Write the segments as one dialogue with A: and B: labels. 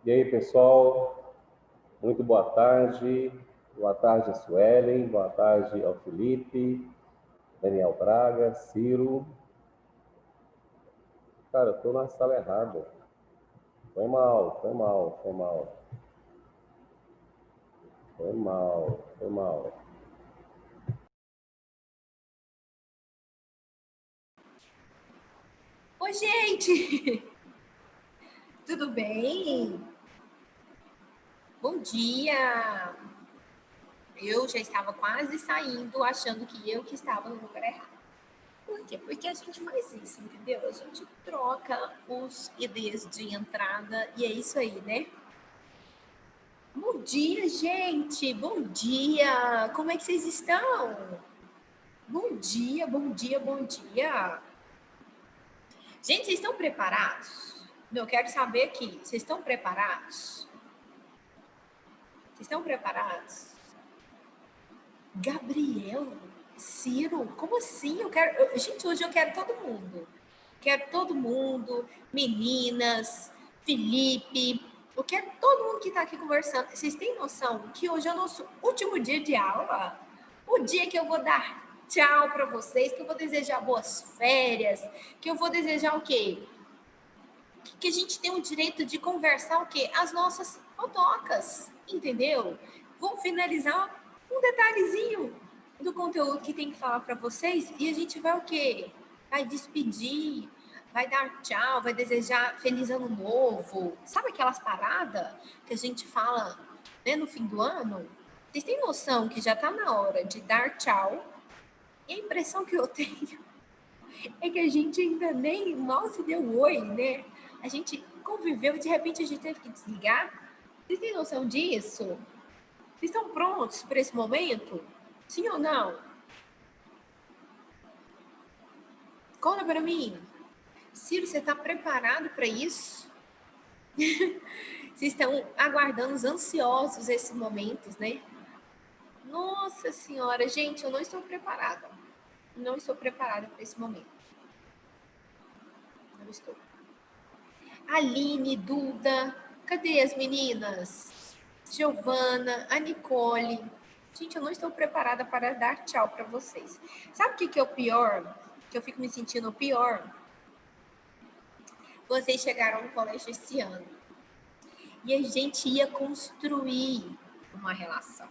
A: E aí, pessoal, muito boa tarde. Boa tarde, Suelen. Boa tarde ao Felipe, Daniel Braga, Ciro. Cara, eu tô na sala errada. Foi mal, foi mal, foi mal. Foi mal, foi mal.
B: Oi, gente! Tudo bem? Bom dia! Eu já estava quase saindo, achando que eu que estava no lugar errado. Por quê? Porque a gente faz isso, entendeu? A gente troca os IDs de entrada e é isso aí, né? Bom dia, gente! Bom dia! Como é que vocês estão? Bom dia, bom dia, bom dia! Gente, vocês estão preparados? Eu quero saber aqui, vocês estão preparados? Vocês estão preparados? Gabriel, Ciro, como assim? Gente, hoje eu quero todo mundo. Quero todo mundo, meninas, Felipe. Eu quero todo mundo que está aqui conversando. Vocês têm noção que hoje é o nosso último dia de aula? O dia que eu vou dar tchau para vocês, que eu vou desejar boas férias, que eu vou desejar o quê? Que a gente tem o direito de conversar o quê? As nossas fotocas, entendeu? Vou finalizar um detalhezinho do conteúdo que tem que falar para vocês e a gente vai o quê? Vai despedir, vai dar tchau, vai desejar feliz ano novo. Sabe aquelas paradas que a gente fala, né, no fim do ano? Vocês têm noção que já está na hora de dar tchau? E a impressão que eu tenho é que a gente ainda nem mal se deu oi, né? A gente conviveu e de repente a gente teve que desligar. Vocês têm noção disso? Vocês estão prontos para esse momento? Sim ou não? Conta para mim. Ciro, você está preparado para isso? Vocês estão aguardando ansiosos esses momentos, né? Nossa Senhora, gente, eu não estou preparada. Não estou preparada para esse momento. Não estou. Aline, Duda, cadê as meninas? Giovana, a Nicole. Gente, eu não estou preparada para dar tchau para vocês. Sabe o que é o pior? Que eu fico me sentindo pior? Vocês chegaram no colégio esse ano e a gente ia construir uma relação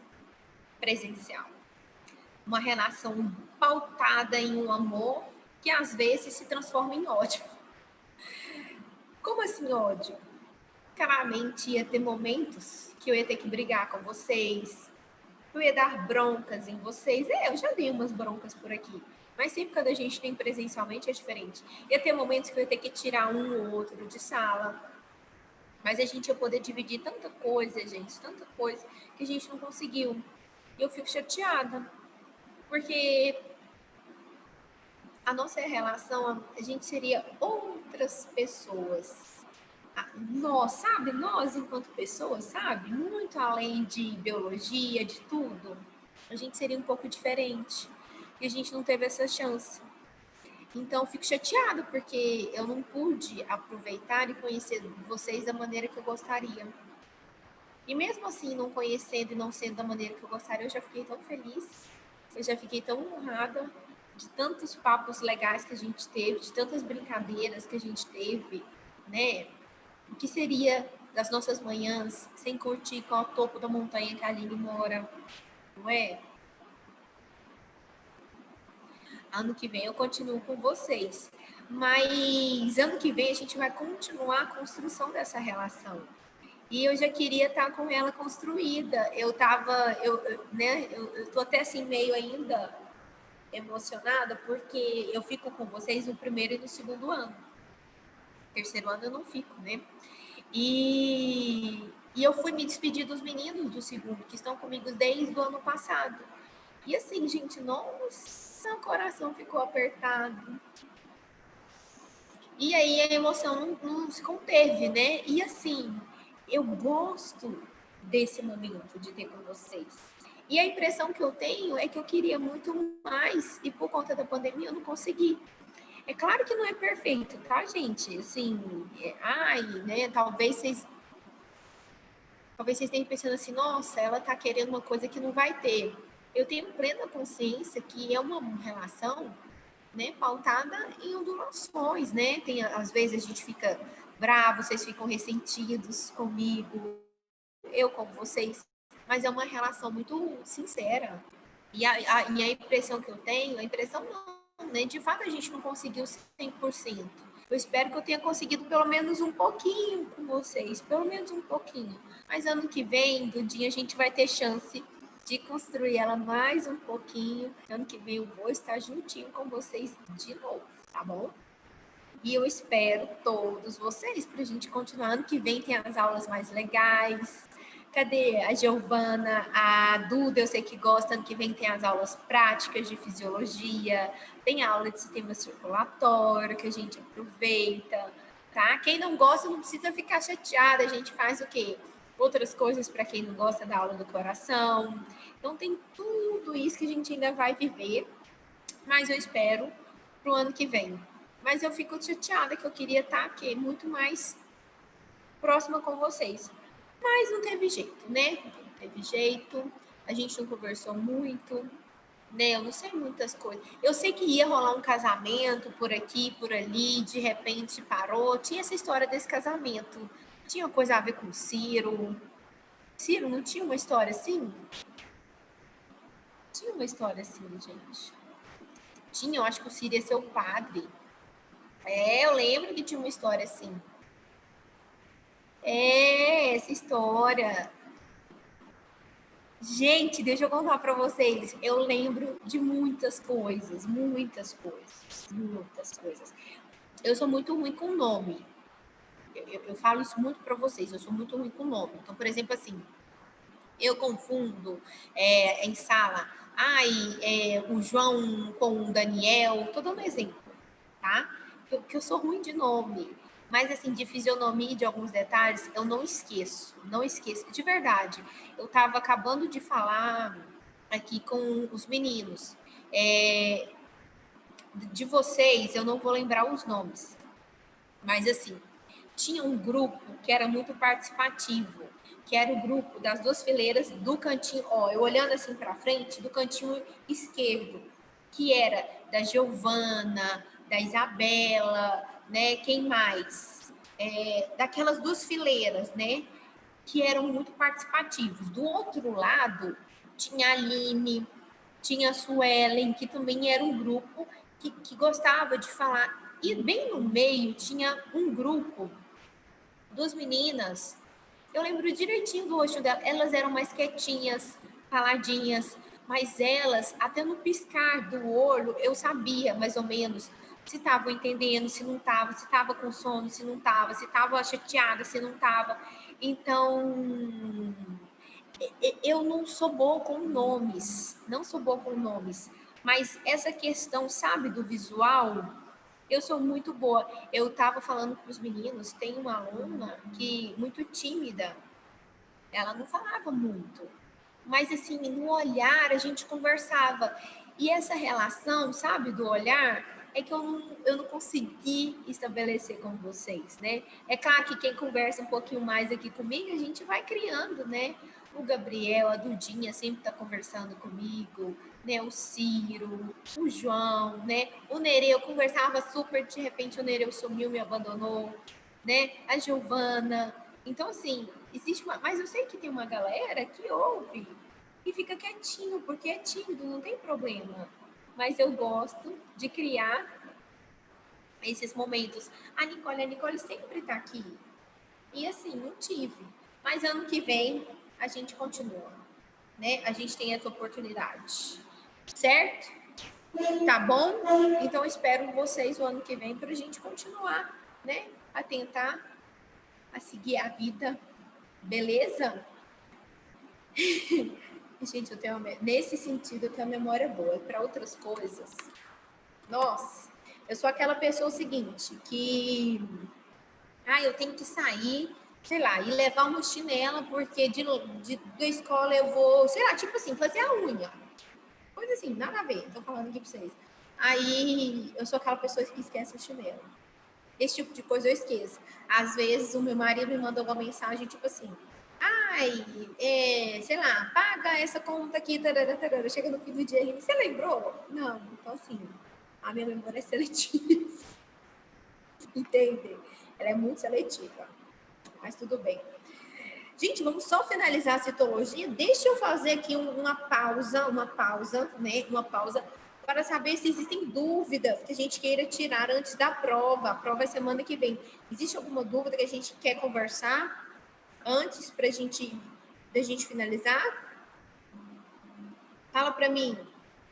B: presencial. Uma relação pautada em um amor que às vezes se transforma em ódio. Como assim ódio? Claramente ia ter momentos que eu ia ter que brigar com vocês, eu ia dar broncas em vocês. Eu já dei umas broncas por aqui, mas sempre quando a gente tem presencialmente é diferente. Ia ter momentos que eu ia ter que tirar um ou outro de sala, mas a gente ia poder dividir tanta coisa, gente, tanta coisa, que a gente não conseguiu. E eu fico chateada, porque a nossa relação, a gente seria outras pessoas. Nós, sabe? Nós, enquanto pessoas, sabe? Muito além de biologia, de tudo, a gente seria um pouco diferente. E a gente não teve essa chance. Então, eu fico chateada, porque eu não pude aproveitar e conhecer vocês da maneira que eu gostaria. E mesmo assim, não conhecendo e não sendo da maneira que eu gostaria, eu já fiquei tão feliz, eu já fiquei tão honrada de tantos papos legais que a gente teve, de tantas brincadeiras que a gente teve, né? O que seria das nossas manhãs sem curtir com o topo da montanha que a Aline mora, não é? Ano que vem eu continuo com vocês, mas ano que vem a gente vai continuar a construção dessa relação. E eu já queria estar com ela construída. Eu tô até assim meio ainda emocionada, porque eu fico com vocês no primeiro e no segundo ano. Terceiro ano eu não fico, né? E eu fui me despedir dos meninos do segundo, que estão comigo desde o ano passado. E assim, gente, nossa, o coração ficou apertado. E aí a emoção não se conteve, né? E assim, eu gosto desse momento de ter com vocês. E a impressão que eu tenho é que eu queria muito mais e por conta da pandemia eu não consegui. É claro que não é perfeito, tá, gente? Assim, né? Talvez vocês Talvez vocês tenham pensando assim, nossa, ela está querendo uma coisa que não vai ter. Eu tenho plena consciência que é uma relação, né, pautada em ondulações, né? Tem, às vezes a gente fica bravo, vocês ficam ressentidos comigo, eu com vocês, mas é uma relação muito sincera. E a impressão que eu tenho, a impressão não, né? De fato a gente não conseguiu 100%. Eu espero que eu tenha conseguido pelo menos um pouquinho com vocês, pelo menos um pouquinho. Mas ano que vem, Dudinha, a gente vai ter chance de construir ela mais um pouquinho. Ano que vem eu vou estar juntinho com vocês de novo, tá bom? E eu espero todos vocês para a gente continuar. Ano que vem tem as aulas mais legais. Cadê a Giovana? A Duda, eu sei que gosta. Ano que vem tem as aulas práticas de fisiologia. Tem aula de sistema circulatório que a gente aproveita, tá? Quem não gosta não precisa ficar chateada. A gente faz o quê? Outras coisas para quem não gosta da aula do coração. Então tem tudo isso que a gente ainda vai viver. Mas eu espero para o ano que vem. Mas eu fico chateada que eu queria estar aqui muito mais próxima com vocês. Mas não teve jeito, né? Não teve jeito. A gente não conversou muito, né? Eu não sei muitas coisas. Eu sei que ia rolar um casamento por aqui, por ali, de repente parou. Tinha essa história desse casamento. Tinha coisa a ver com Ciro. Ciro não tinha uma história assim? Tinha uma história assim, gente. Tinha, eu acho que o Ciro ia ser o padre. Eu lembro que tinha uma história assim. Essa história. Gente, deixa eu contar para vocês. Eu lembro de muitas coisas, muitas coisas, muitas coisas. Eu sou muito ruim com nome. Eu falo isso muito para vocês. Eu sou muito ruim com nome. Então, por exemplo, assim, eu confundo em sala. O João com o Daniel. Tô dando um exemplo, tá? Porque eu sou ruim de nome. Mas, assim, de fisionomia e de alguns detalhes, eu não esqueço. Não esqueço. De verdade. Eu estava acabando de falar aqui com os meninos. De vocês, eu não vou lembrar os nomes. Mas, assim, tinha um grupo que era muito participativo, que era o grupo das duas fileiras do cantinho, eu olhando assim para frente, do cantinho esquerdo, que era da Giovana, da Isabela, né? Quem mais? Daquelas duas fileiras, né? Que eram muito participativos. Do outro lado, tinha a Aline, tinha a Suelen, que também era um grupo que gostava de falar. E bem no meio tinha um grupo, duas meninas, eu lembro direitinho do rosto delas, elas eram mais quietinhas, caladinhas, mas elas, até no piscar do olho, eu sabia mais ou menos se estavam entendendo, se não estava, se estava com sono, se não estava, se estava chateada, se não estava. Então, eu não sou boa com nomes, não sou boa com nomes, mas essa questão, sabe, do visual, eu sou muito boa. Eu estava falando para os meninos, tem uma aluna que muito tímida, ela não falava muito, mas assim, no olhar a gente conversava. E essa relação, sabe, do olhar, é que eu não consegui estabelecer com vocês, né? É claro que quem conversa um pouquinho mais aqui comigo, a gente vai criando, né? O Gabriel, a Dudinha sempre está conversando comigo, né? O Ciro, o João, né? O Nereu, eu conversava super, de repente o Nereu sumiu, me abandonou, né? A Giovana. Então, assim, existe uma... Mas eu sei que tem uma galera que ouve e fica quietinho, porque é tímido, não tem problema. Mas eu gosto de criar esses momentos. A Nicole sempre tá aqui. E assim, não tive. Mas ano que vem a gente continua, né? A gente tem essa oportunidade. Certo? Tá bom? Então espero vocês o ano que vem para a gente continuar, né? A tentar a seguir a vida. Beleza? Gente, nesse sentido, eu tenho a memória boa. Para outras coisas, nossa, eu sou aquela pessoa seguinte, que eu tenho que sair, sei lá, e levar uma chinela, porque da escola eu vou, sei lá, tipo assim, fazer a unha. Coisa assim, nada a ver, tô falando aqui para vocês. Aí eu sou aquela pessoa que esquece o chinelo. Esse tipo de coisa eu esqueço. Às vezes o meu marido me manda uma mensagem, tipo assim, sei lá, paga essa conta aqui, tarara, tarara. Chega no fim do dia, você lembrou? Não, então assim, a minha memória é seletiva. Entende? Ela é muito seletiva, mas tudo bem. Gente, vamos só finalizar a citologia. Deixa eu fazer aqui uma pausa, né? Uma pausa para saber se existem dúvidas que a gente queira tirar antes da prova. A prova é semana que vem. Existe alguma dúvida que a gente quer conversar antes para a gente finalizar? Fala para mim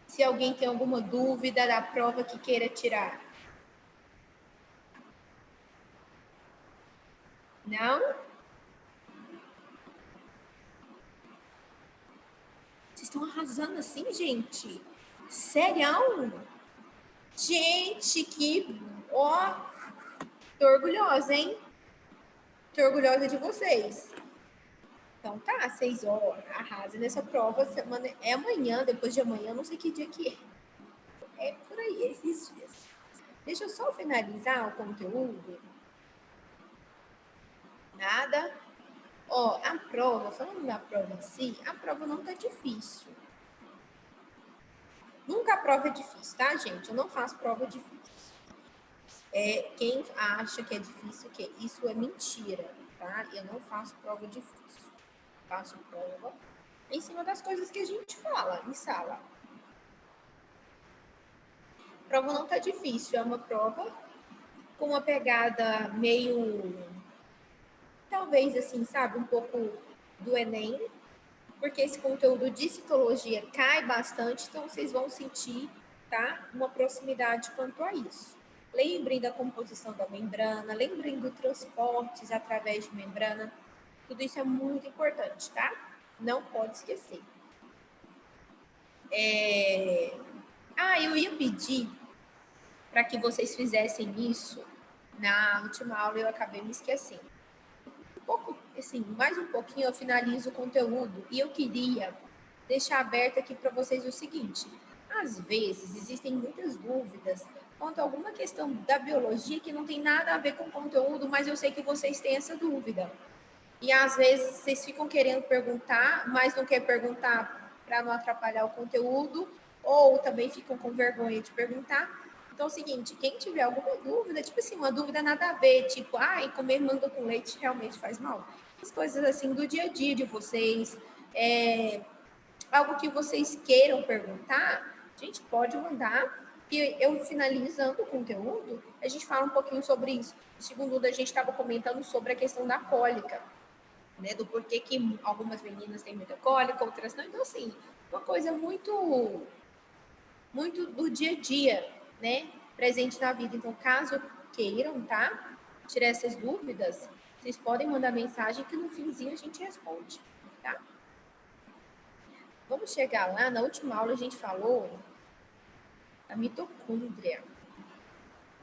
B: se alguém tem alguma dúvida da prova que queira tirar. Não? Vocês estão arrasando assim, gente? Sério? Gente, que... Ó, tô orgulhosa, hein? Tô orgulhosa de vocês. Então tá, 6 horas, arrasa nessa prova. Semana é amanhã, depois de amanhã, não sei que dia que é. É por aí, esses dias. Deixa eu só finalizar o conteúdo. Nada. Ó, a prova, falando da prova em si, a prova não tá difícil. Nunca a prova é difícil, tá, gente? Eu não faço prova difícil. Quem acha que é difícil, que isso é mentira, tá? Eu não faço prova difícil. Faço prova em cima das coisas que a gente fala em sala. A prova não tá difícil, é uma prova com uma pegada meio, talvez assim, sabe, um pouco do Enem, porque esse conteúdo de citologia cai bastante, então vocês vão sentir, tá, uma proximidade quanto a isso. Lembrem da composição da membrana, lembrem do transportes através de membrana, tudo isso é muito importante, tá? Não pode esquecer. Eu ia pedir para que vocês fizessem isso na última aula, eu acabei me esquecendo. Um pouco, assim, mais um pouquinho eu finalizo o conteúdo e eu queria deixar aberto aqui para vocês o seguinte: às vezes existem muitas dúvidas quanto a alguma questão da biologia que não tem nada a ver com o conteúdo, mas eu sei que vocês têm essa dúvida. E às vezes vocês ficam querendo perguntar, mas não querem perguntar para não atrapalhar o conteúdo, ou também ficam com vergonha de perguntar. Então é o seguinte, quem tiver alguma dúvida, tipo assim, uma dúvida nada a ver, tipo, comer manga com leite realmente faz mal. As coisas assim do dia a dia de vocês, algo que vocês queiram perguntar, a gente pode mandar. E eu finalizando o conteúdo, a gente fala um pouquinho sobre isso. No segundo, a gente estava comentando sobre a questão da cólica. Né, do porquê que algumas meninas têm muita cólica, outras não. Então, assim, uma coisa muito, muito do dia a dia, né, presente na vida. Então, caso queiram, tá, tirar essas dúvidas, vocês podem mandar mensagem que no finzinho a gente responde, tá? Vamos chegar lá, na última aula a gente falou da mitocôndria.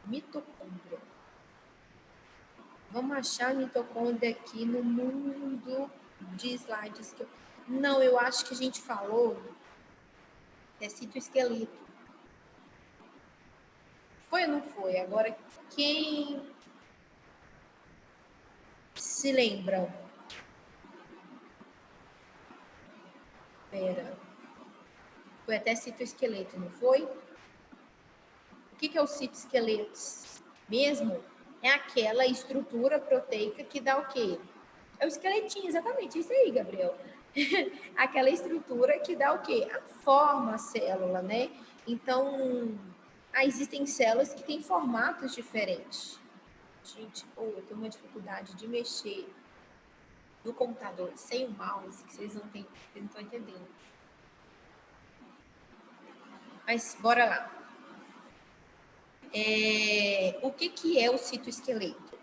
B: Mitocôndria. Vamos achar a mitocôndria aqui no mundo de slides que eu... Não, eu acho que a gente falou citoesqueleto. Foi ou não foi? Agora, quem se lembra? Foi até citoesqueleto, não foi? O que é o citoesqueleto mesmo? É aquela estrutura proteica que dá o quê? É o esqueletinho, exatamente, isso aí, Gabriel. Aquela estrutura que dá o quê? A forma, a célula, né? Então, existem células que têm formatos diferentes. Gente, eu tenho uma dificuldade de mexer no computador sem o mouse, que vocês não estão entendendo. Mas, bora lá. O que é o citoesqueleto?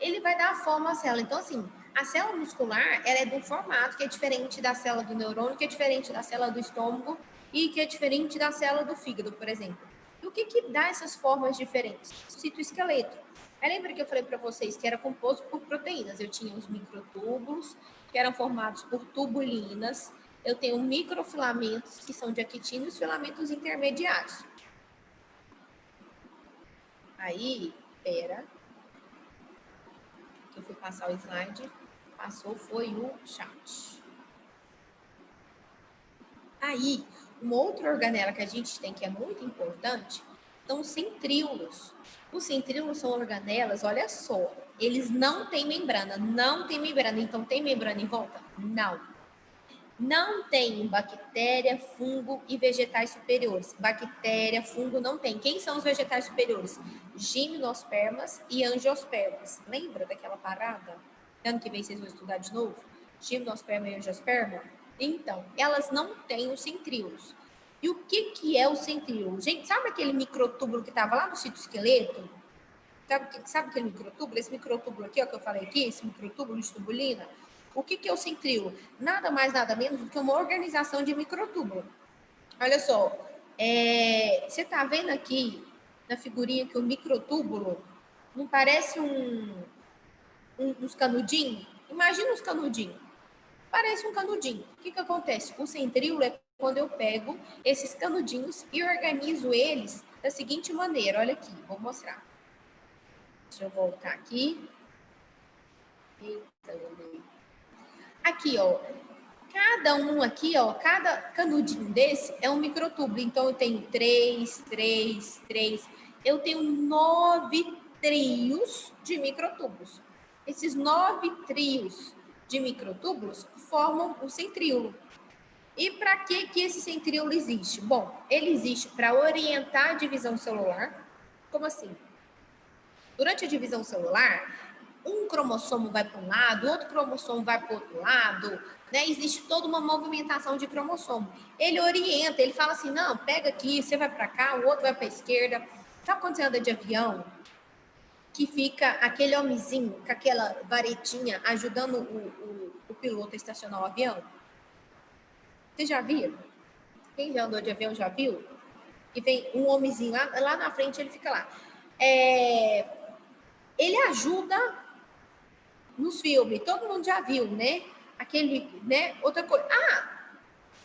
B: Ele vai dar a forma à célula. Então, assim, a célula muscular, ela é de um formato que é diferente da célula do neurônio, que é diferente da célula do estômago e que é diferente da célula do fígado, por exemplo. E o que dá essas formas diferentes? O citoesqueleto. Lembra que eu falei para vocês que era composto por proteínas? Eu tinha os microtúbulos, que eram formados por tubulinas. Eu tenho microfilamentos, que são de actina, e os filamentos intermediários. Aí, eu fui passar o slide. Passou foi o chat. Aí, uma outra organela que a gente tem que é muito importante são os centríolos. Os centríolos são organelas, olha só, eles não têm membrana, então tem membrana em volta? Não. Não tem bactéria, fungo e vegetais superiores. Bactéria, fungo não tem. Quem são os vegetais superiores? Gimnospermas e angiospermas. Lembra daquela parada? Ano que vem vocês vão estudar de novo? Gimnosperma e angiosperma? Então, elas não têm os centríolos. E o que é o centríolo? Gente, sabe aquele microtúbulo que estava lá no citoesqueleto? Sabe aquele microtúbulo? Esse microtúbulo aqui, ó, que eu falei aqui, esse microtúbulo de tubulina? O que é o centríolo? Nada mais, nada menos do que uma organização de microtúbulo. Olha só, você está vendo aqui na figurinha que o microtúbulo não parece uns canudinhos? Imagina uns canudinhos. Parece um canudinho. O que acontece? O centríolo é quando eu pego esses canudinhos e organizo eles da seguinte maneira. Olha aqui, vou mostrar. Deixa eu voltar aqui. Eita, aqui, ó. Cada um aqui, ó, cada canudinho desse é um microtúbulo. Então, eu tenho 3. Eu tenho 9 trios de microtúbulos. Esses 9 trios de microtúbulos formam o centríolo. E para que esse centríolo existe? Bom, ele existe para orientar a divisão celular. Como assim? Durante a divisão celular, um cromossomo vai para um lado, outro cromossomo vai para o outro lado, né? Existe toda uma movimentação de cromossomo. Ele orienta, ele fala assim, não, pega aqui, você vai para cá, o outro vai para a esquerda. Sabe quando você anda de avião, que fica aquele homenzinho com aquela varetinha ajudando o piloto a estacionar o avião? Você já viu? Quem já andou de avião já viu? E vem um homenzinho lá na frente, ele fica lá. Ele ajuda nos filmes, todo mundo já viu, né? Aquele, né? Outra coisa.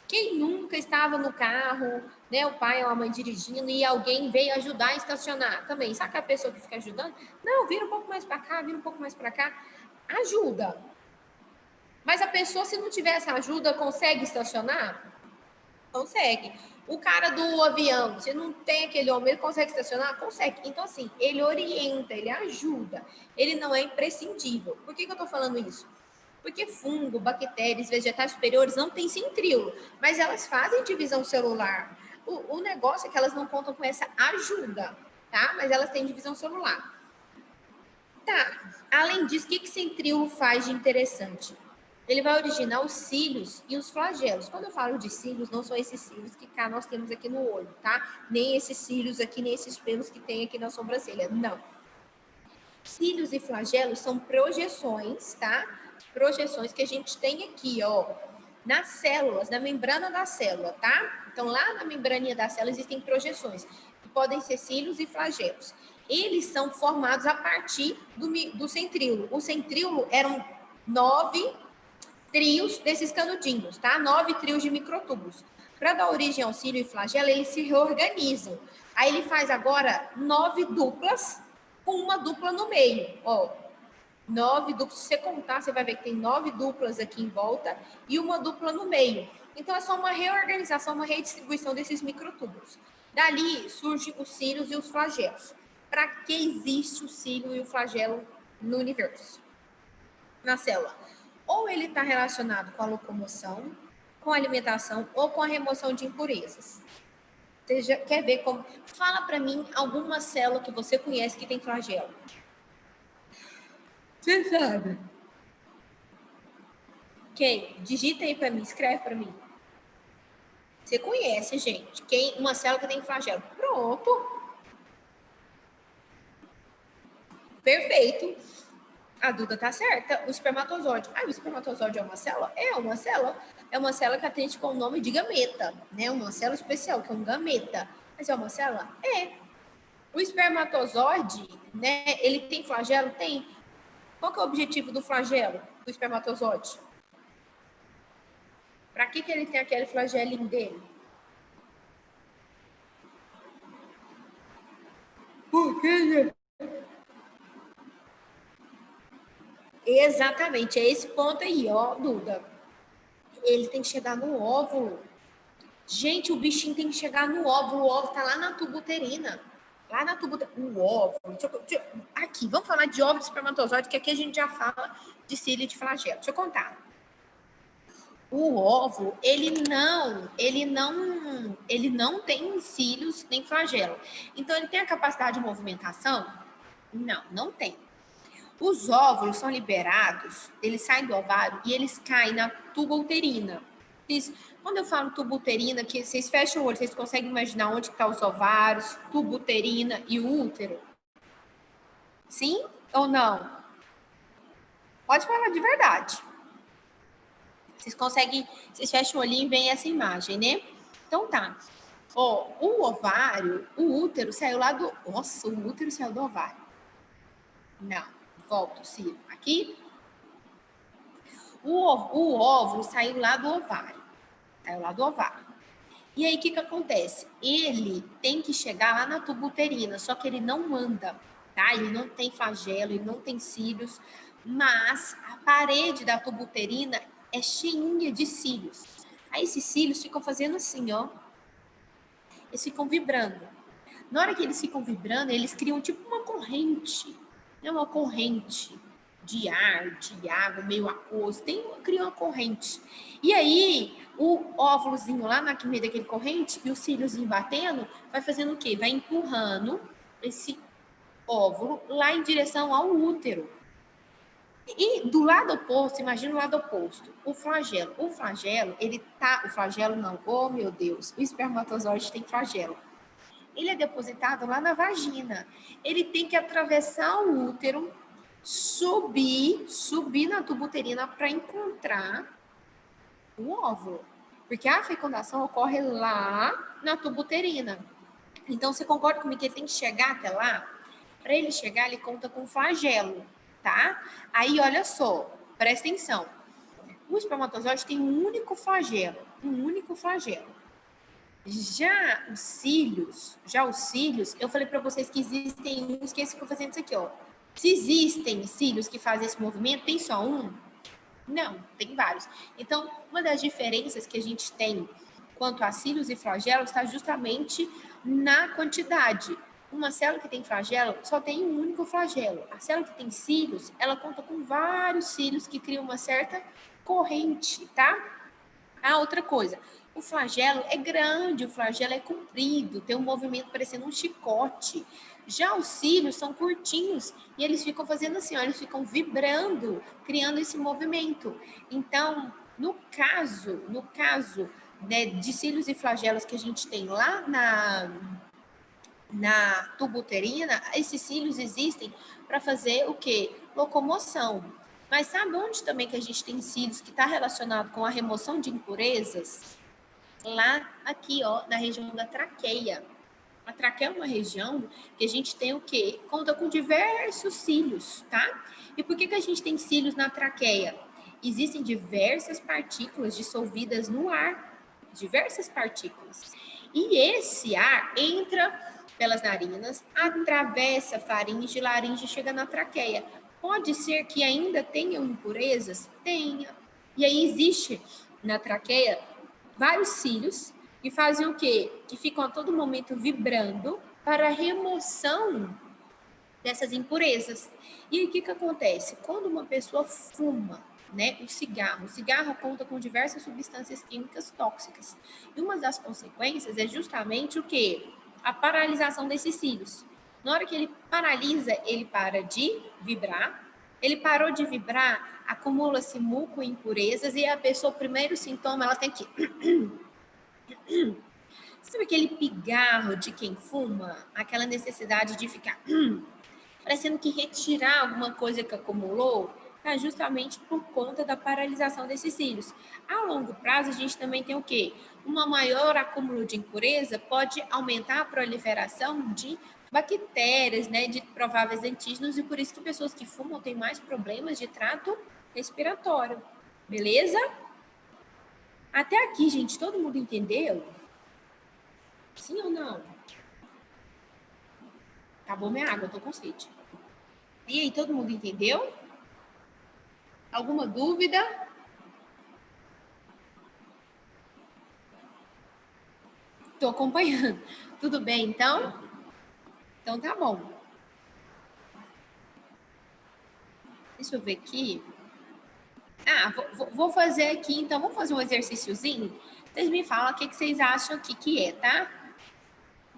B: Quem nunca estava no carro, né? O pai ou a mãe dirigindo e alguém veio ajudar a estacionar também. Sabe aquela pessoa que fica ajudando? Não, vira um pouco mais para cá, vira um pouco mais para cá. Ajuda. Mas a pessoa, se não tiver essa ajuda, consegue estacionar? Consegue. O cara do avião, se não tem aquele homem, ele consegue estacionar? Consegue. Então, assim, ele orienta, ele ajuda. Ele não é imprescindível. Por que eu estou falando isso? Porque fungo, bactérias, vegetais superiores não têm centríolo, mas elas fazem divisão celular. O negócio é que elas não contam com essa ajuda, tá? Mas elas têm divisão celular. Tá. Além disso, o que centríolo faz de interessante? Ele vai originar os cílios e os flagelos. Quando eu falo de cílios, não são esses cílios que cá nós temos aqui no olho, tá? Nem esses cílios aqui, nem esses pelos que tem aqui na sobrancelha, não. Cílios e flagelos são projeções, tá? Projeções que a gente tem aqui, ó, nas células, na membrana da célula, tá? Então, lá na membraninha da célula existem projeções, que podem ser cílios e flagelos. Eles são formados a partir do centríolo. O centríolo eram 9 trios desses canudinhos, tá? 9 trios de microtúbulos. Para dar origem ao cílio e flagelo, eles se reorganizam. Aí ele faz agora 9 duplas, com uma dupla no meio, ó. 9 duplas, se você contar, você vai ver que tem 9 duplas aqui em volta e uma dupla no meio. Então, é só uma reorganização, uma redistribuição desses microtúbulos. Dali surgem os cílios e os flagelos. Para que existe o cílio e o flagelo no universo? Na célula? Ou ele está relacionado com a locomoção, com a alimentação ou com a remoção de impurezas. Você já quer ver como? Fala para mim alguma célula que você conhece que tem flagelo. Você sabe? Quem? Digita aí para mim, escreve para mim. Você conhece, gente? Uma célula que tem flagelo. Pronto. Perfeito. A Duda tá certa. O espermatozoide. O espermatozoide é uma célula? É uma célula. É uma célula que atende com o nome de gameta, né? Uma célula especial, que é um gameta. Mas é uma célula? É. O espermatozoide, né? Ele tem flagelo? Tem. Qual que é o objetivo do flagelo, do espermatozoide? Para que ele tem aquele flagelinho dele? Por que? Exatamente, é esse ponto aí, ó, Duda. Ele tem que chegar no óvulo. Gente, o bichinho tem que chegar no óvulo. O óvulo tá lá na tuba uterina. Lá na tuba uterina. O óvulo. Aqui, vamos falar de óvulo e espermatozoide, que aqui a gente já fala de cílio e de flagelo. Deixa eu contar. O óvulo, ele não tem cílios nem flagelo. Então, ele tem a capacidade de movimentação? Não, não tem. Os óvulos são liberados, eles saem do ovário e eles caem na tuba uterina. Quando eu falo tuba uterina, que vocês fecham o olho, vocês conseguem imaginar onde estão os ovários, tuba uterina e o útero? Sim ou não? Pode falar de verdade. Vocês fecham o olhinho e veem essa imagem, né? Então tá. Ó, o ovário, o útero saiu lá do... Nossa, o útero saiu do ovário. Não, volta o círculo. Aqui. O óvulo saiu lá do ovário. Saiu lá do ovário. E aí, o que acontece? Ele tem que chegar lá na tuba uterina, só que ele não anda, tá? Ele não tem flagelo, ele não tem cílios, mas a parede da tuba uterina é cheinha de cílios. Aí, esses cílios ficam fazendo assim, ó. Eles ficam vibrando. Na hora que eles ficam vibrando, eles criam tipo uma corrente. É uma corrente de ar, de água, meio aquoso. Cria uma corrente. E aí, o óvulozinho lá na meio daquele corrente e o cíliozinho batendo, vai fazendo o quê? Vai empurrando esse óvulo lá em direção ao útero. E do lado oposto, imagina o lado oposto, o flagelo. O flagelo, o flagelo não, oh meu Deus, o espermatozoide tem flagelo. Ele é depositado lá na vagina. Ele tem que atravessar o útero, subir na tuba uterina para encontrar o óvulo. Porque a fecundação ocorre lá na tuba uterina. Então, você concorda comigo que ele tem que chegar até lá? Para ele chegar, ele conta com flagelo, tá? Aí, olha só, presta atenção. O espermatozoide tem um único flagelo. Já os cílios, eu falei para vocês que existem uns que ficam fazendo isso aqui, ó. Se existem cílios que fazem esse movimento, tem só um? Não, tem vários. Então, uma das diferenças que a gente tem quanto a cílios e flagelos está justamente na quantidade. Uma célula que tem flagelo só tem um único flagelo. A célula que tem cílios, ela conta com vários cílios que criam uma certa corrente, tá? Ah, outra coisa. O flagelo é grande, o flagelo é comprido, tem um movimento parecendo um chicote. Já os cílios são curtinhos e eles ficam fazendo assim, ó, eles ficam vibrando, criando esse movimento. Então, no caso, né, de cílios e flagelos que a gente tem lá na tuba uterina, esses cílios existem para fazer o quê? Locomoção. Mas sabe onde também que a gente tem cílios que está relacionado com a remoção de impurezas? Lá, aqui, ó, na região da traqueia. A traqueia é uma região que a gente tem o quê? Conta com diversos cílios, tá? E por que a gente tem cílios na traqueia? Existem diversas partículas dissolvidas no ar. Diversas partículas. E esse ar entra pelas narinas, atravessa a faringe, laringe e chega na traqueia. Pode ser que ainda tenham impurezas? Tenha. E aí existe na traqueia vários cílios que fazem o quê? Que ficam a todo momento vibrando para a remoção dessas impurezas. E aí o que acontece? Quando uma pessoa fuma, né, o cigarro conta com diversas substâncias químicas tóxicas. E uma das consequências é justamente o quê? A paralisação desses cílios. Na hora que ele paralisa, ele para de vibrar. Ele parou de vibrar, acumula-se muco e impurezas e a pessoa, o primeiro sintoma, ela tem que... Sabe aquele pigarro de quem fuma? Aquela necessidade de ficar parecendo que retirar alguma coisa que acumulou, tá justamente por conta da paralisação desses cílios. A longo prazo, a gente também tem o quê? Uma maior acúmulo de impureza pode aumentar a proliferação de bactérias, né, de prováveis antígenos, e por isso que pessoas que fumam têm mais problemas de trato respiratório. Beleza? Até aqui, gente, todo mundo entendeu? Sim ou não? Acabou minha água, eu tô com sede. E aí, todo mundo entendeu? Alguma dúvida? Estou acompanhando. Tudo bem, então? Então tá bom. Deixa eu ver aqui. Vou fazer aqui, então, vamos fazer um exercíciozinho? Vocês me falam o que vocês acham que é, tá?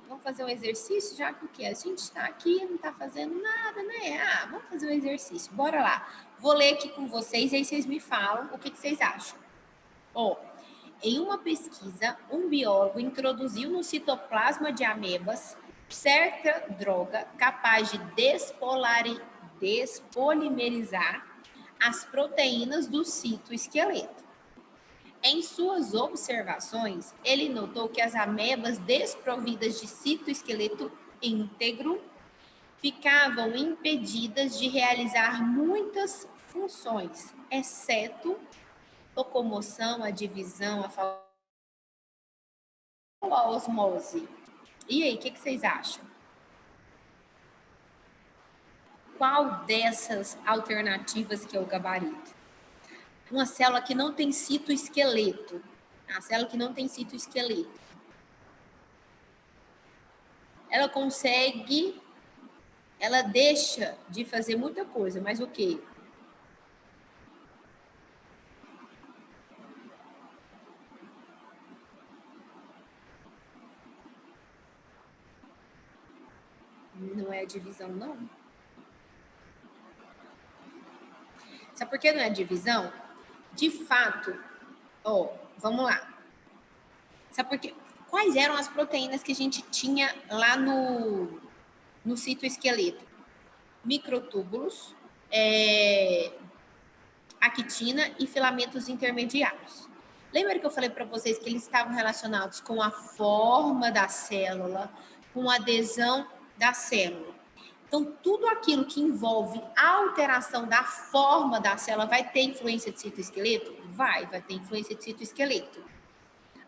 B: Vamos fazer um exercício, já que o quê? A gente está aqui, não está fazendo nada, né? Vamos fazer um exercício. Bora lá. Vou ler aqui com vocês, e aí vocês me falam o que vocês acham. Em uma pesquisa, um biólogo introduziu no citoplasma de amebas certa droga capaz de despolimerizar as proteínas do citoesqueleto. Em suas observações, ele notou que as amebas desprovidas de citoesqueleto íntegro ficavam impedidas de realizar muitas funções, exceto locomoção, a divisão, a osmose. E aí, o que vocês acham? Qual dessas alternativas que é o gabarito? Uma célula que não tem citoesqueleto. A célula que não tem citoesqueleto. Ela consegue, ela deixa de fazer muita coisa, mas o quê? Não é a divisão, não. Sabe por que não é a divisão? De fato, vamos lá. Sabe por quê? Quais eram as proteínas que a gente tinha lá no citoesqueleto? Microtúbulos, actina e filamentos intermediários. Lembra que eu falei para vocês que eles estavam relacionados com a forma da célula, com a adesão da célula. Então, tudo aquilo que envolve a alteração da forma da célula vai ter influência de citoesqueleto? Vai ter influência de citoesqueleto.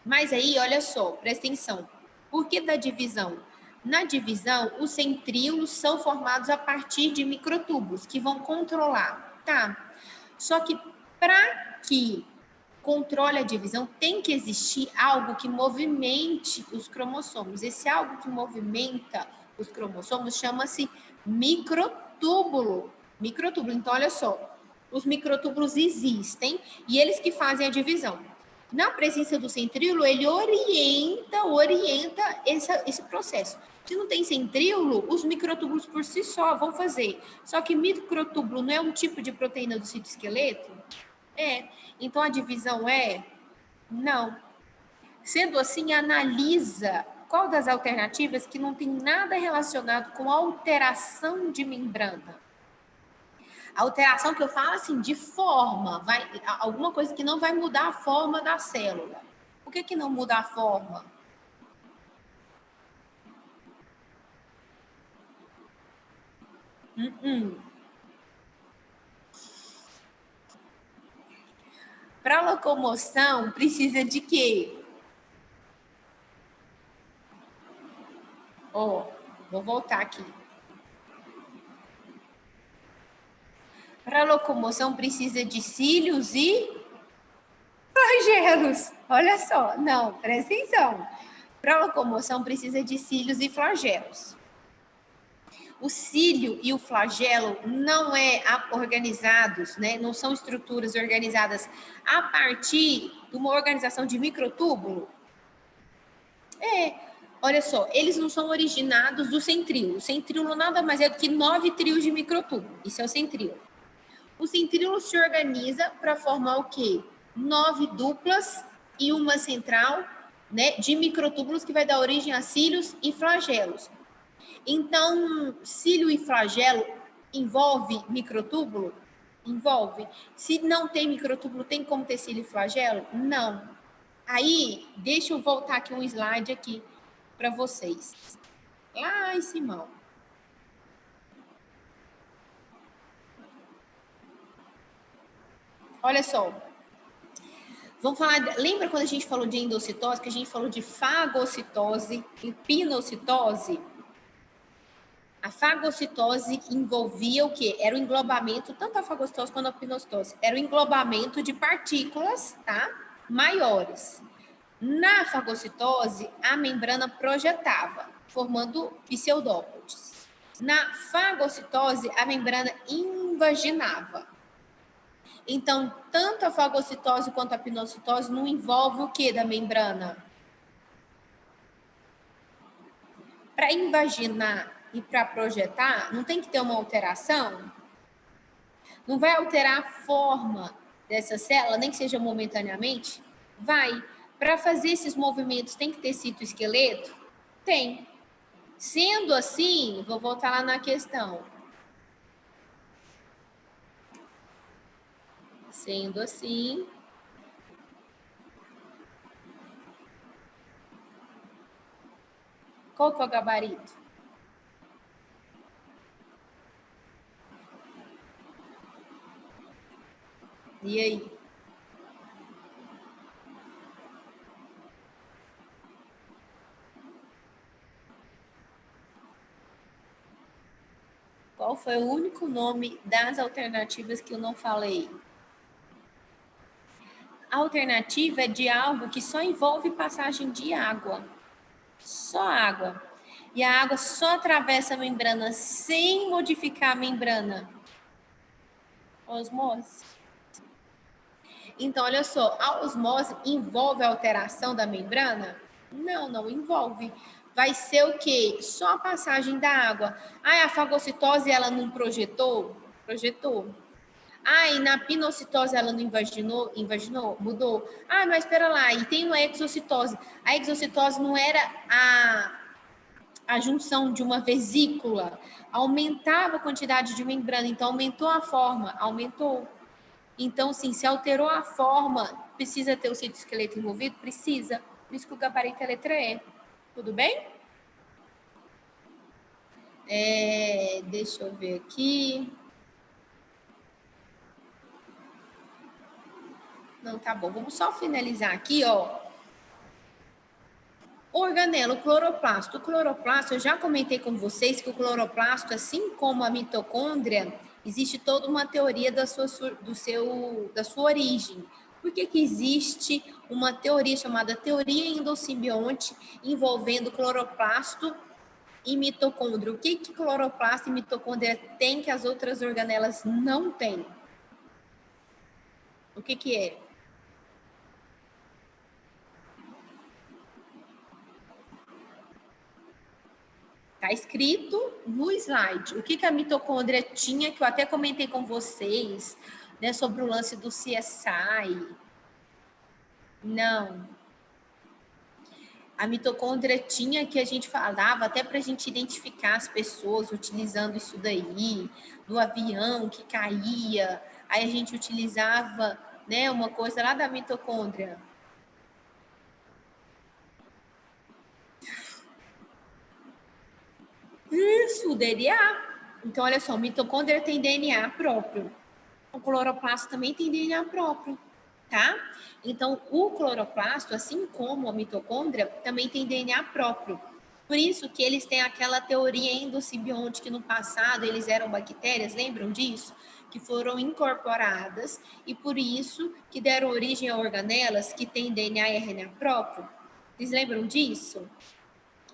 B: Mas aí, olha só, presta atenção. Por que da divisão? Na divisão, os centríolos são formados a partir de microtúbulos que vão controlar, tá? Só que para que controle a divisão, tem que existir algo que movimente os cromossomos. Esse algo que movimenta os cromossomos chama-se microtúbulo. Microtúbulo. Então, olha só, os microtúbulos existem e eles que fazem a divisão. Na presença do centríolo, ele orienta esse processo. Se não tem centríolo, os microtúbulos por si só vão fazer. Só que microtúbulo não é um tipo de proteína do citoesqueleto? Então a divisão não. Sendo assim, analisa qual das alternativas que não tem nada relacionado com alteração de membrana. A alteração que eu falo assim, de forma, alguma coisa que não vai mudar a forma da célula. Por que não muda a forma? Para locomoção, precisa de quê? Vou voltar aqui. Para locomoção, precisa de cílios e flagelos. Olha só, não, presta atenção. Para locomoção, precisa de cílios e flagelos. O cílio e o flagelo não organizados, né? Não são estruturas organizadas a partir de uma organização de microtúbulo. Olha só, eles não são originados do centríolo. O centríolo nada mais é do que 9 trios de microtúbulo. Isso é o centríolo. O centríolo se organiza para formar o quê? 9 duplas e uma central, né, de microtúbulos que vai dar origem a cílios e flagelos. Então, cílio e flagelo envolve microtúbulo? Envolve. Se não tem microtúbulo, tem como ter cílio e flagelo? Não. Aí, deixa eu voltar aqui um slide aqui para vocês. Lá em cima. Olha só. Vamos falar, lembra quando a gente falou de endocitose, que a gente falou de fagocitose e pinocitose? A fagocitose envolvia o quê? Era o englobamento, tanto a fagocitose quanto a pinocitose, era o englobamento de partículas, tá? Maiores. Na fagocitose, a membrana projetava, formando pseudópodes. Na fagocitose, a membrana invaginava. Então, tanto a fagocitose quanto a pinocitose não envolve o que da membrana? Para invaginar e para projetar, não tem que ter uma alteração? Não vai alterar a forma dessa célula, nem que seja momentaneamente? Vai. Para fazer esses movimentos, tem que ter citoesqueleto? Tem. Sendo assim, vou voltar lá na questão. Sendo assim, qual que é o gabarito? E aí? Qual foi o único nome das alternativas que eu não falei? A alternativa é de algo que só envolve passagem de água. Só água. E a água só atravessa a membrana sem modificar a membrana. Osmose. Então, olha só, a osmose envolve a alteração da membrana? Não, não envolve. Vai ser o quê? Só a passagem da água. A fagocitose, ela não projetou? Projetou. E na pinocitose ela não invaginou? Invaginou? Mudou. Mas espera lá, e tem uma exocitose. A exocitose não era a junção de uma vesícula, aumentava a quantidade de membrana, então aumentou a forma, aumentou. Então, sim, se alterou a forma, precisa ter o citoesqueleto envolvido? Precisa. Por isso que o gabarito é a letra E. Tudo bem? Deixa eu ver aqui. Não, tá bom. Vamos só finalizar aqui, ó. Organelo, o cloroplasto. O cloroplasto, eu já comentei com vocês que o cloroplasto, assim como a mitocôndria, existe toda uma teoria da sua origem. Por que existe uma teoria chamada teoria endosimbionte envolvendo cloroplasto e mitocôndria? O que cloroplasto e mitocôndria têm que as outras organelas não têm? O que é? Está escrito no slide. O que a mitocôndria tinha, que eu até comentei com vocês, né, sobre o lance do CSI. Não. A mitocôndria tinha, que a gente falava, até para a gente identificar as pessoas utilizando isso daí, do avião que caía, aí a gente utilizava, né, uma coisa lá da mitocôndria. Isso, o DNA. Então, olha só, a mitocôndria tem DNA próprio. O cloroplasto também tem DNA próprio, tá? Então, o cloroplasto, assim como a mitocôndria, também tem DNA próprio. Por isso que eles têm aquela teoria endosimbionte que no passado eles eram bactérias, lembram disso? Que foram incorporadas e por isso que deram origem a organelas que têm DNA e RNA próprio. Vocês lembram disso?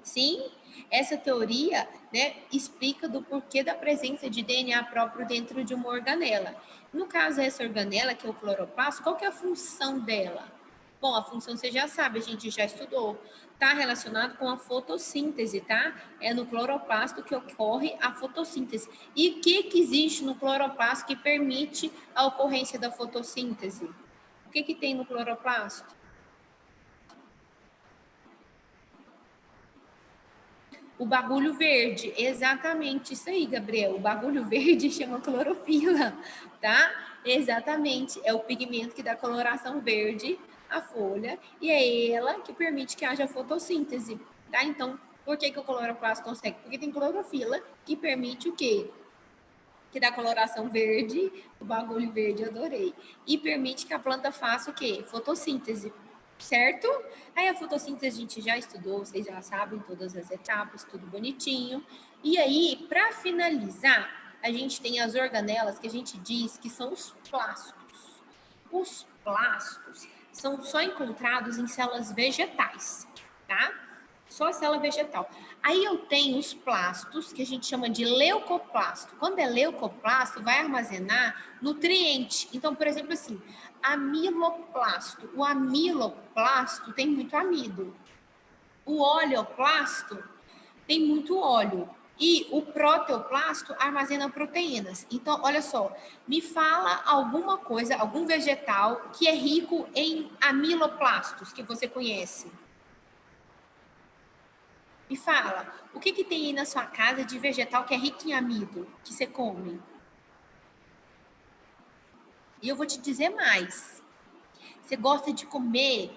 B: Sim? Essa teoria, né, explica do porquê da presença de DNA próprio dentro de uma organela. No caso, essa organela, que é o cloroplasto, qual que é a função dela? Bom, a função você já sabe, a gente já estudou. Está relacionado com a fotossíntese, tá? É no cloroplasto que ocorre a fotossíntese. E o que existe no cloroplasto que permite a ocorrência da fotossíntese? O que tem no cloroplasto? O bagulho verde, exatamente isso aí, Gabriel. O bagulho verde chama clorofila, tá? Exatamente, é o pigmento que dá coloração verde à folha e é ela que permite que haja fotossíntese, tá? Então, por que o cloroplasto consegue? Porque tem clorofila que permite o quê? Que dá coloração verde, o bagulho verde, adorei. E permite que a planta faça o quê? Fotossíntese. certo? Aí a fotossíntese a gente já estudou, vocês já sabem todas as etapas, tudo bonitinho. E aí, para finalizar, a gente tem as organelas que a gente diz que são os plastos. Os plastos são só encontrados em células vegetais, tá? Só célula vegetal. Aí eu tenho os plastos, que a gente chama de leucoplasto. Quando é leucoplasto, vai armazenar nutriente. Então, por exemplo, assim, amiloplasto. O amiloplasto tem muito amido. O oleoplasto tem muito óleo. E o proteoplasto armazena proteínas. Então, olha só, me fala alguma coisa, algum vegetal que é rico em amiloplastos, que você conhece. Me fala, o que tem aí na sua casa de vegetal que é rico em amido, que você come? E eu vou te dizer mais. Você gosta de comer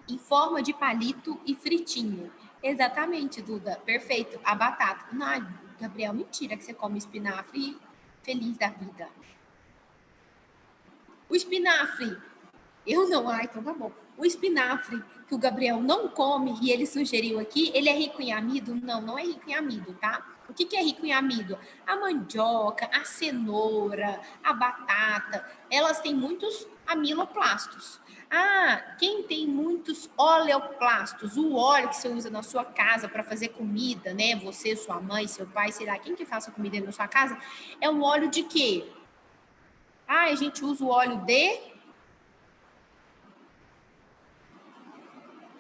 B: em forma de palito e fritinho. Exatamente, Duda. Perfeito. A batata. Não, Gabriel, mentira que você come espinafre feliz da vida. O espinafre. Eu não. Ah, então tá bom. O espinafre que o Gabriel não come e ele sugeriu aqui, ele é rico em amido? Não, não é rico em amido, tá? O que é rico em amido? A mandioca, a cenoura, a batata, elas têm muitos amiloplastos. Ah, quem tem muitos oleoplastos, o óleo que você usa na sua casa para fazer comida, né? Você, sua mãe, seu pai, sei lá, quem que faça comida na sua casa, é um óleo de quê? Ah, a gente usa o óleo de...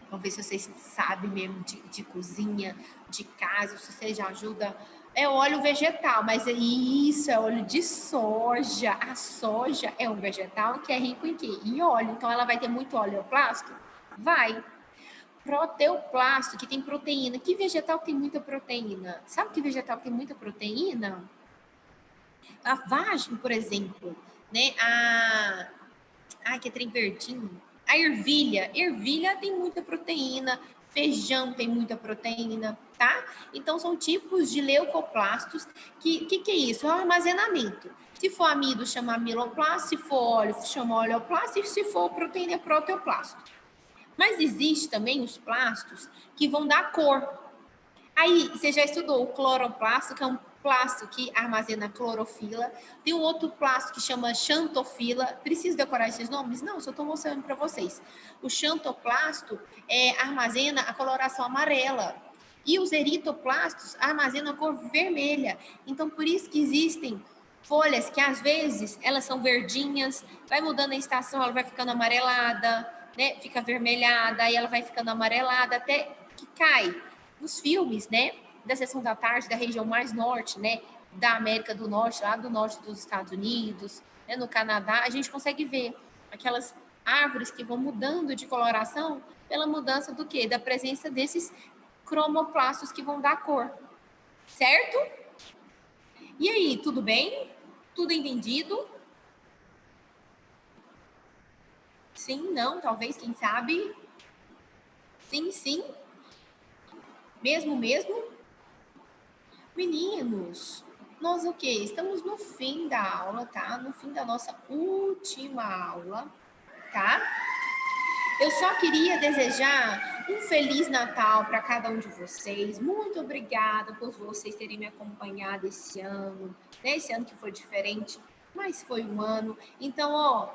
B: Vamos ver se vocês sabem mesmo de cozinha, de casa, se você já ajuda. É óleo vegetal, mas isso é óleo de soja. A soja é um vegetal que é rico em quê? Em óleo. Então, ela vai ter muito oleoplasto? Vai. Proteoplasto, que tem proteína. Que vegetal tem muita proteína? Sabe que vegetal tem muita proteína? A vagem, por exemplo, né? Que é trem verdinho. A ervilha. Ervilha tem muita proteína. Feijão tem muita proteína, tá? Então, são tipos de leucoplastos. Que é isso? É o armazenamento. Se for amido, chama amiloplasto. Se for óleo, chama oleoplasto. E se for proteína, é proteoplasto. Mas existe também os plastos que vão dar cor. Aí, você já estudou o cloroplasto, que é um plasto que armazena clorofila. Tem um outro plasto que chama xantofila. Preciso decorar esses nomes? Não, só estou mostrando para vocês. O xantoplasto armazena a coloração amarela. E os eritoplastos armazenam a cor vermelha. Então, por isso que existem folhas que, às vezes, elas são verdinhas, vai mudando a estação, ela vai ficando amarelada, né? Fica avermelhada, aí ela vai ficando amarelada, até que cai. Nos filmes, né, da Sessão da Tarde, da região mais norte, né, da América do Norte, lá do norte dos Estados Unidos, né, no Canadá, a gente consegue ver aquelas árvores que vão mudando de coloração pela mudança do quê? Da presença desses cromoplastos que vão dar cor, certo? E aí, tudo bem? Tudo entendido? Sim, não, talvez, quem sabe? Sim, sim. Mesmo? Meninos, nós o quê? Estamos no fim da aula, tá? No fim da nossa última aula, tá? Eu só queria desejar um Feliz Natal para cada um de vocês. Muito obrigada por vocês terem me acompanhado esse ano, né? Esse ano que foi diferente, mas foi um ano. Então, ó,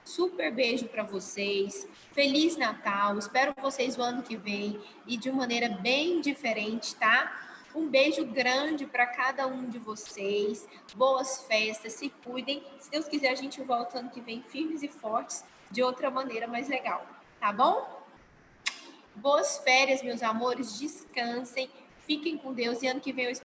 B: super beijo para vocês. Feliz Natal. Espero vocês o ano que vem e de uma maneira bem diferente, tá? Um beijo grande para cada um de vocês. Boas festas, se cuidem. Se Deus quiser, a gente volta ano que vem firmes e fortes, de outra maneira mais legal. Tá bom? Boas férias, meus amores. Descansem. Fiquem com Deus e ano que vem eu